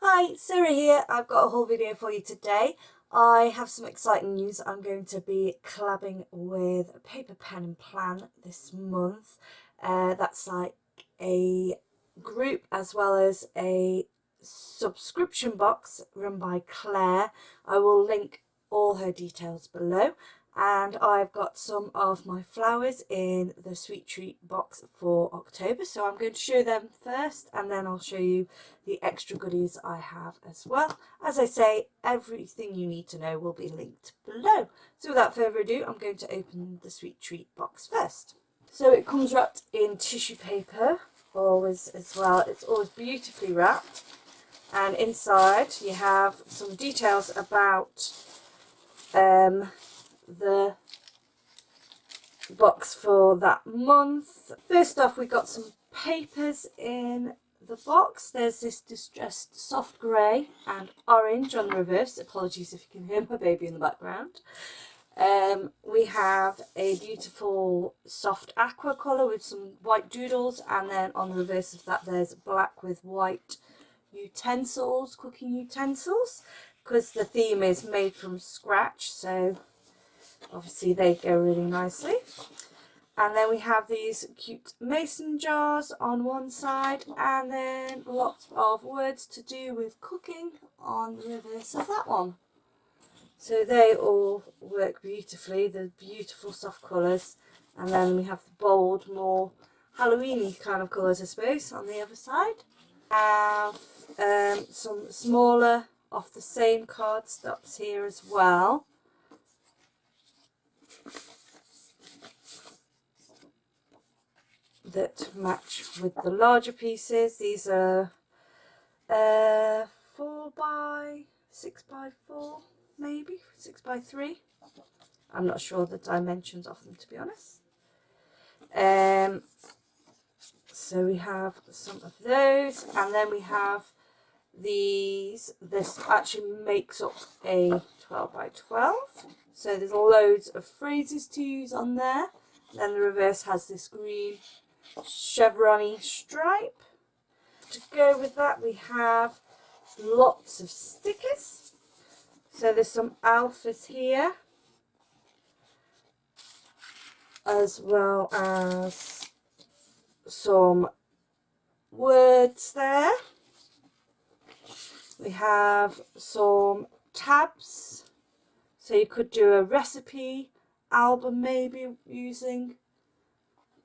Hi, Sarah here. I've got a whole video for you today. I have some exciting news. I'm going to be collabing with Paper Pen and Plan this month. That's like a group as well as a subscription box run by Clare. I will link all her details below. And I've got some of my flowers in the sweet treat box for October, so I'm going to show them first and then I'll show you the extra goodies I have as well. As I say, everything you need to know will be linked below. So without further ado, I'm going to open the sweet treat box first. So it comes wrapped in tissue paper always as well. It's always beautifully wrapped, and inside you have some details about the box for that month. First off, we got some papers in the box. There's this distressed soft grey and orange on the reverse. Apologies if you can hear my baby in the background. We have a beautiful soft aqua colour with some white doodles, and then on the reverse of that there's black with white utensils, cooking utensils, because the theme is made from scratch, so obviously they go really nicely. And then we have these cute mason jars on one side, and then lots of words to do with cooking on the reverse of that one. So they all work beautifully, the beautiful soft colours. And then we have the bold, more Halloween-y kind of colours, I suppose, on the other side. Have some smaller of the same cardstocks here as well. That match with the larger pieces. These are 4 by 6 by 4, maybe 6 by 3. I'm not sure the dimensions of them, to be honest. So we have some of those, and then we have these. This actually makes up a 12 by 12. So there's loads of phrases to use on there. And then the reverse has this green chevron-y stripe. To go with that, we have lots of stickers. So there's some alphas here, as well as some words there. We have some tabs, so you could do a recipe album maybe using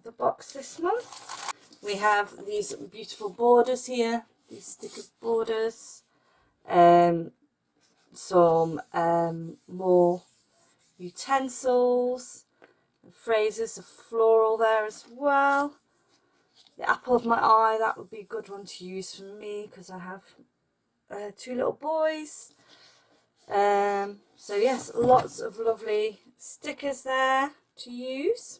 the box this month. We have these beautiful borders here, these sticker borders, some more utensils, phrases of floral there as well. The apple of my eye, that would be a good one to use for me because I have 2 little boys. So yes, lots of lovely stickers there to use.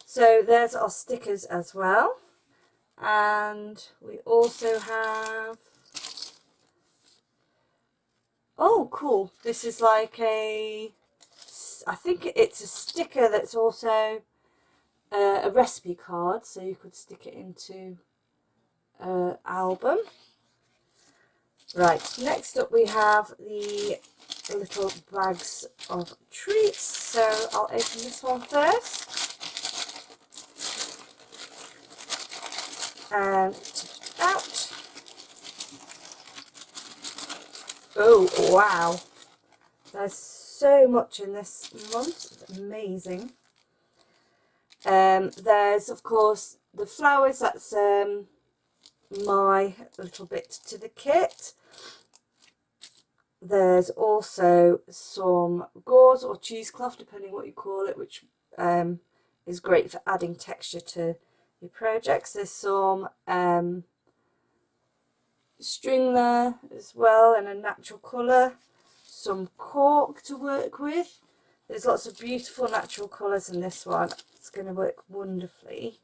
So there's our stickers as well, and we also have, oh cool, this is like a, I think it's a sticker that's also a recipe card, so you could stick it into an album. Right, next up we have the little bags of treats, so I'll open this one first. And take it out. Oh wow, there's so much in this month, it's amazing. There's of course the flowers, that's my little bit to the kit. There's also some gauze or cheesecloth, depending what you call it, which is great for adding texture to your projects. There's some string there as well in a natural colour, some cork to work with. There's lots of beautiful natural colours in this one. It's going to work wonderfully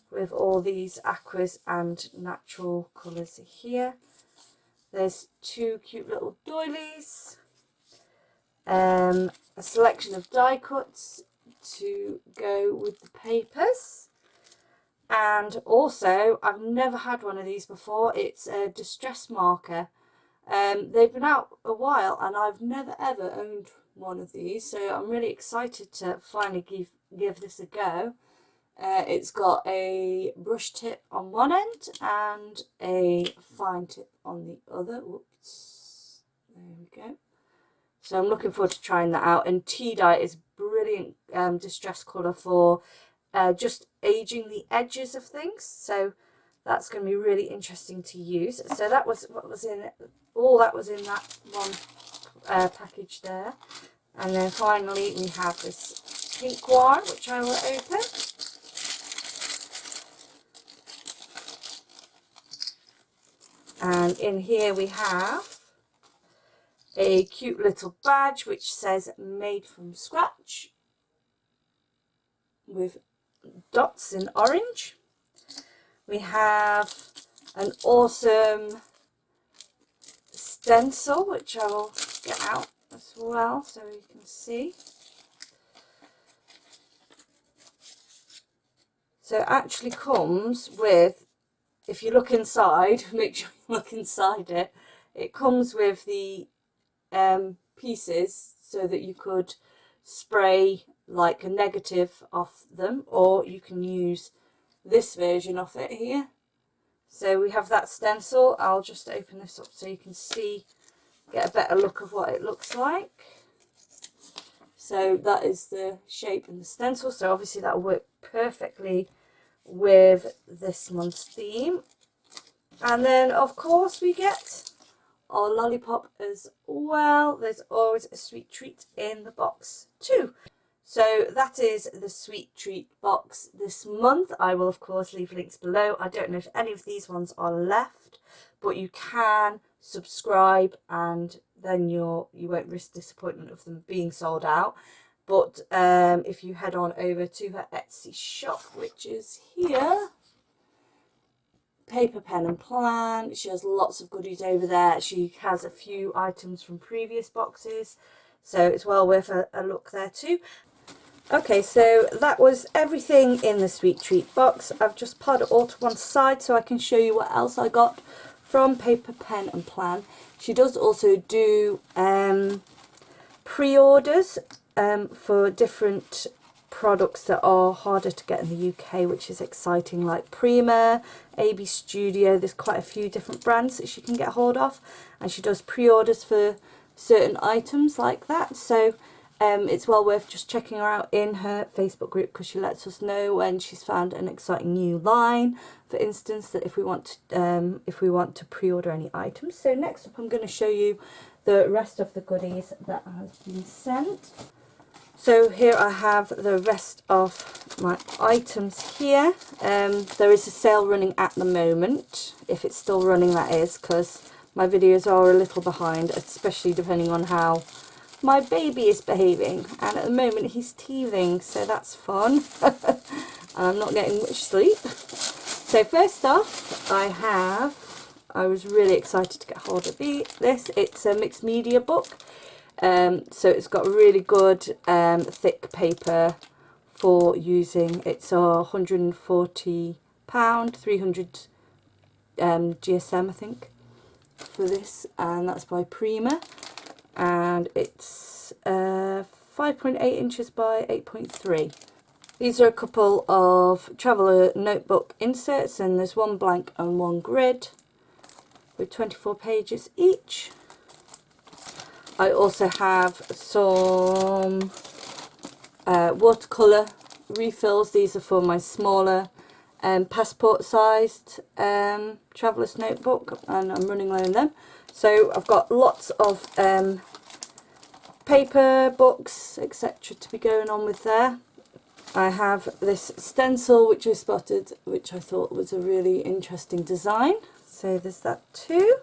with all these aquas and natural colours here. There's 2 cute little doilies, a selection of die cuts to go with the papers. And also, I've never had one of these before, it's a distress marker They've been out a while and I've never ever owned one of these, so I'm really excited to finally give this a go. It's got a brush tip on one end and a fine tip on the other. Whoops, there we go. So I'm looking forward to trying that out. And tea dye is brilliant distress colour for just aging the edges of things. So that's going to be really interesting to use. So that was what was in it. All that was in that one package there. And then finally we have this pink one, which I will open. And in here we have a cute little badge which says made from scratch with dots in orange. We have an awesome stencil which I will get out as well so you can see. So it actually comes with, if you look inside, make sure you look inside it, it comes with the pieces so that you could spray like a negative off them, or you can use this version of it here. So we have that stencil. I'll just open this up so you can see, get a better look of what it looks like. So that is the shape and the stencil, so obviously that will work perfectly with this month's theme. And then of course we get our lollipop as well. There's always a sweet treat in the box too. So that is the sweet treat box this month. I will of course leave links below. I don't know if any of these ones are left, but you can subscribe and then you won't risk disappointment of them being sold out. But if you head on over to her Etsy shop, which is here, Paper, Pen and Plan, she has lots of goodies over there. She has a few items from previous boxes, so it's well worth a look there too. Okay, so that was everything in the sweet treat box. I've just put it all to one side so I can show you what else I got from Paper, Pen and Plan. She does also do pre-orders for different products that are harder to get in the UK, which is exciting, like Prima, AB Studio. There's quite a few different brands that she can get hold of, and she does pre-orders for certain items like that. So it's well worth just checking her out in her Facebook group, because she lets us know when she's found an exciting new line, for instance, that if we want to pre-order any items. So next up I'm going to show you the rest of the goodies that has been sent. So here I have the rest of my items here. There is a sale running at the moment, if it's still running that is, because my videos are a little behind, especially depending on how my baby is behaving, and at the moment he's teething, so that's fun. And I'm not getting much sleep. So first off, I was really excited to get hold of this. It's a mixed media book. So it's got really good thick paper for using. It's £140, 300 GSM I think for this, and that's by Prima, and it's 5.8 inches by 8.3. These are a couple of traveller notebook inserts, and there's one blank and one grid with 24 pages each. I also have some watercolour refills. These are for my smaller passport sized traveller's notebook, and I'm running low on them. So I've got lots of paper, books, etc. to be going on with there. I have this stencil which I spotted, which I thought was a really interesting design. So there's that too.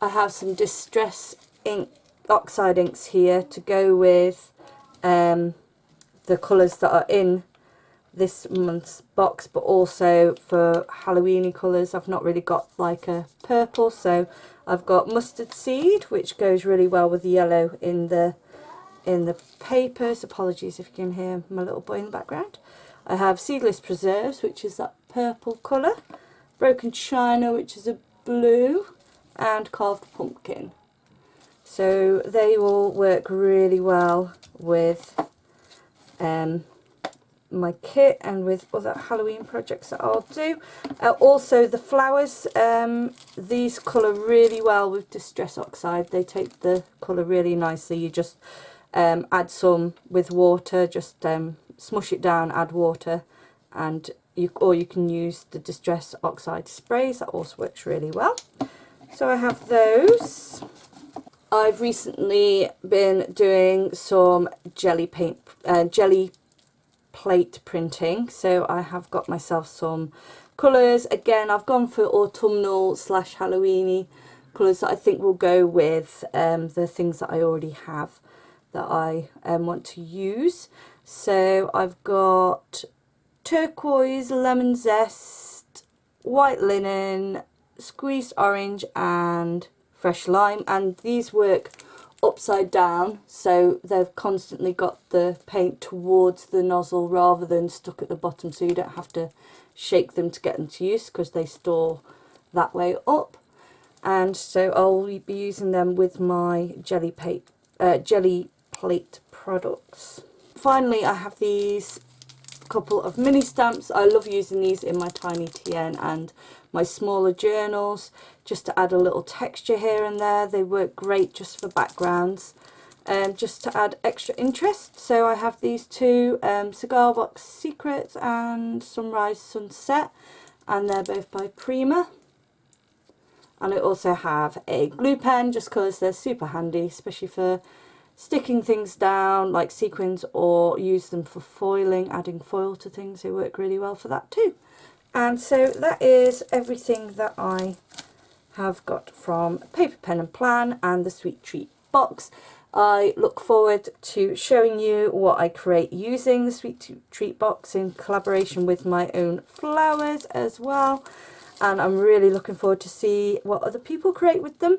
I have some distress ink, oxide inks here to go with the colours that are in this month's box, but also for Halloweeny colours. I've not really got like a purple, so I've got mustard seed, which goes really well with the yellow in the papers. Apologies if you can hear my little boy in the background. I have seedless preserves, which is that purple colour, broken china, which is a blue, and carved pumpkin. So they will work really well with my kit and with other Halloween projects that I'll do. Also the flowers, these colour really well with Distress Oxide. They take the colour really nicely. You just add some with water, just smush it down, add water, and you can use the Distress Oxide sprays. That also works really well. So I have those. I've recently been doing some jelly plate printing, so I have got myself some colours. Again, I've gone for autumnal / Halloweeny colours that I think will go with the things that I already have that I want to use. So I've got turquoise, lemon zest, white linen, squeezed orange and fresh lime, and these work upside down, so they've constantly got the paint towards the nozzle rather than stuck at the bottom, so you don't have to shake them to get them to use because they store that way up. And so I'll be using them with my jelly plate products. Finally, I have these couple of mini stamps. I love using these in my tiny TN and my smaller journals, just to add a little texture here and there. They work great just for backgrounds, just to add extra interest. So I have these two, Cigar Box Secrets and Sunrise Sunset, and they're both by Prima. And I also have a glue pen, just because they're super handy, especially for sticking things down like sequins, or use them for foiling, adding foil to things. They work really well for that too. And so that is everything that I have got from Paper, Pen and Plan and the Sweet Treat box. I look forward to showing you what I create using the Sweet Treat box in collaboration with my own flowers as well. And I'm really looking forward to see what other people create with them.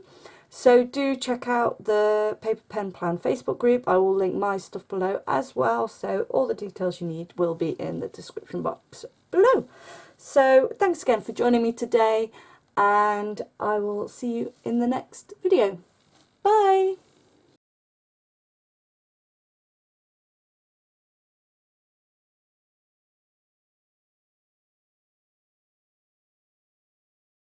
So do check out the Paper, Pen, Plan Facebook group. I will link my stuff below as well. So all the details you need will be in the description box below. So thanks again for joining me today, and I will see you in the next video. Bye!